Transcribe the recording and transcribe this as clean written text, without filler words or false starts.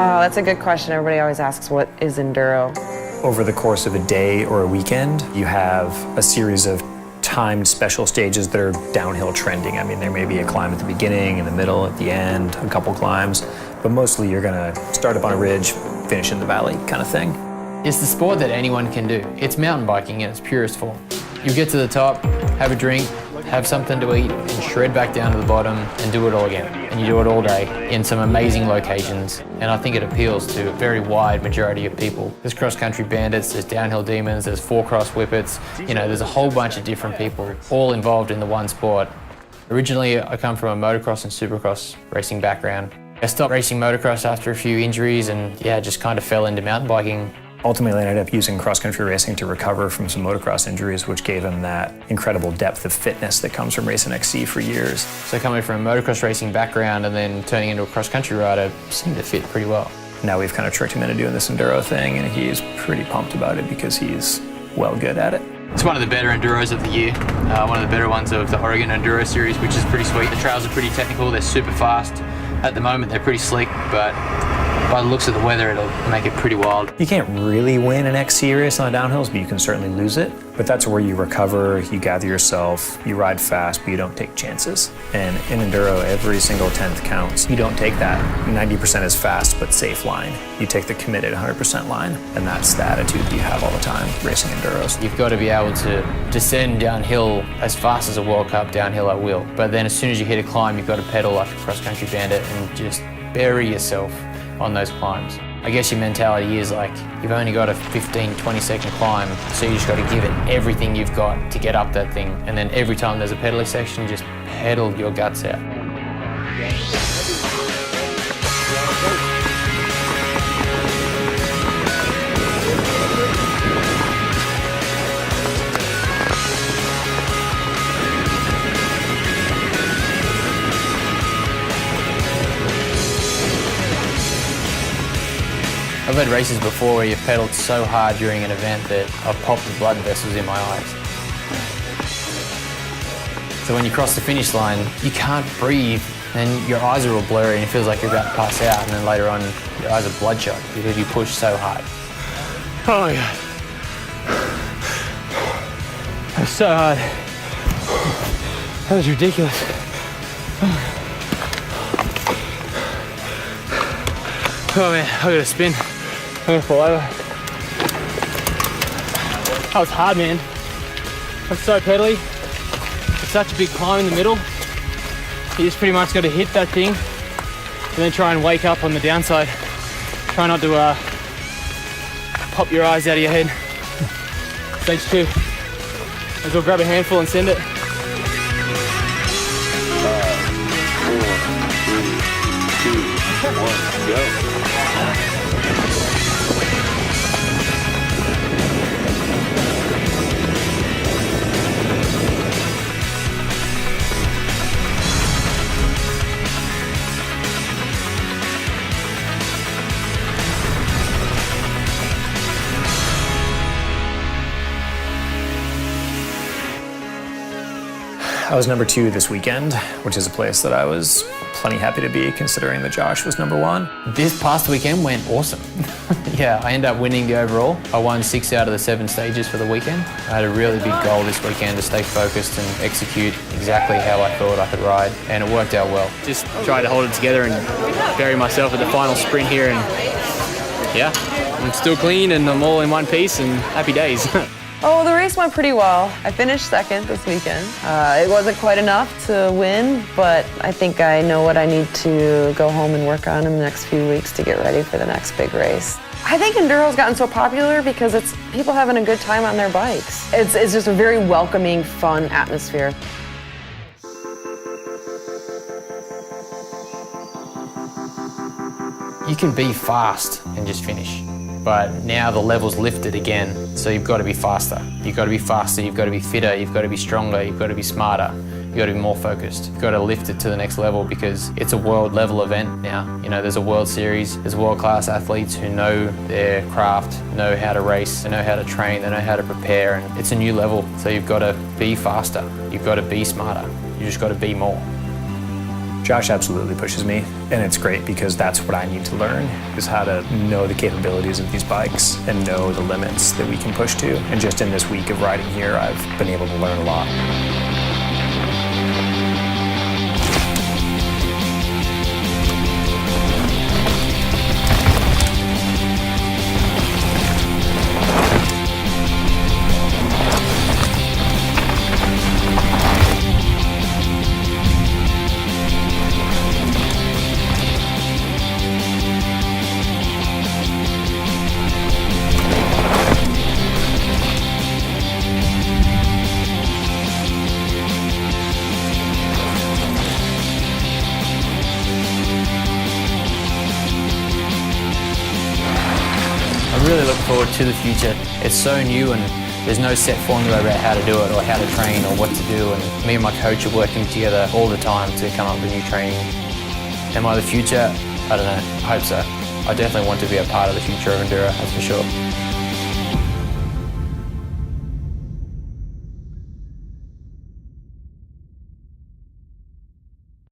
Oh, that's a good question. Everybody always asks, what is Enduro? Over the course of a day or a weekend, you have a series of timed special stages that are downhill trending. I mean, there may be a climb at the beginning, in the middle, at the end, a couple climbs, but mostly you're gonna start up on a ridge, finish in the valley kind of thing. It's the sport that anyone can do. It's mountain biking in its purest form. You get to the top, have a drink, have something to eat, and shred back down to the bottom and do it all again. And you do it all day in some amazing locations. And I think it appeals to a very wide majority of people. There's cross-country bandits, there's downhill demons, there's four-cross whippets. You know, there's a whole bunch of different people all involved in the one sport. Originally, I come from a motocross and supercross racing background. I stopped racing motocross after a few injuries and just kind of fell into mountain biking. Ultimately, I ended up using cross-country racing to recover from some motocross injuries, which gave him that incredible depth of fitness that comes from racing XC for years. So coming from a motocross racing background and then turning into a cross-country rider seemed to fit pretty well. Now we've kind of tricked him into doing this Enduro thing, and he's pretty pumped about it because he's well good at it. It's one of the better Enduros of the year, one of the better ones of the Oregon Enduro series, which is pretty sweet. The trails are pretty technical, they're super fast. At the moment, they're pretty slick, but by the looks of the weather, it'll make it pretty wild. You can't really win an XC race on the downhills, but you can certainly lose it. But that's where you recover, you gather yourself, you ride fast, but you don't take chances. And in Enduro, every single 10th counts. You don't take that 90% is fast but safe line. You take the committed 100% line, and that's the attitude that you have all the time racing Enduros. You've got to be able to descend downhill as fast as a World Cup downhill at will. But then as soon as you hit a climb, you've got to pedal like a cross-country bandit and just bury yourself on those climbs. I guess your mentality is like, you've only got a 15, 20-second climb, so you just got to give it everything you've got to get up that thing. And then every time there's a pedaling section, just pedal your guts out. I've had races before where you've pedaled so hard during an event that I've popped the blood vessels in my eyes. So when you cross the finish line, you can't breathe and your eyes are all blurry and it feels like you're about to pass out, and then later on your eyes are bloodshot because you push so hard. Oh my God. That's so hard. That was ridiculous. Oh man, I gotta spin. I'm gonna fall over. That was hard, man. That's so pedally. It's such a big climb in the middle. You just pretty much got to hit that thing and then try and wake up on the downside. Try not to pop your eyes out of your head. Stage 2. Might as well grab a handful and send it. 5, 4, 3, 2, 1, go. I was number 2 this weekend, which is a place that I was plenty happy to be, considering that Josh was number 1. This past weekend went awesome. Yeah, I ended up winning the overall. I won 6 out of the 7 stages for the weekend. I had a really big goal this weekend to stay focused and execute exactly how I thought I could ride, and it worked out well. Just tried to hold it together and bury myself at the final sprint here, and yeah, I'm still clean and I'm all in one piece and happy days. Oh, the race went pretty well. I finished second this weekend. It wasn't quite enough to win, but I think I know what I need to go home and work on in the next few weeks to get ready for the next big race. I think Enduro's gotten so popular because it's people having a good time on their bikes. It's just a very welcoming, fun atmosphere. You can be fast and just finish. But now the level's lifted again, so you've got to be faster. You've got to be faster, you've got to be fitter, you've got to be stronger, you've got to be smarter, you've got to be more focused. You've got to lift it to the next level because it's a world level event now. You know, there's a World Series, there's world-class athletes who know their craft, know how to race, they know how to train, they know how to prepare, and it's a new level. So you've got to be faster, you've got to be smarter, you just got to be more. Josh absolutely pushes me, and it's great because that's what I need to learn, is how to know the capabilities of these bikes and know the limits that we can push to. And just in this week of riding here, I've been able to learn a lot. I really look forward to the future. It's so new and there's no set formula about how to do it or how to train or what to do, and me and my coach are working together all the time to come up with new training. Am I the future? I don't know. I hope so. I definitely want to be a part of the future of Enduro, that's for sure.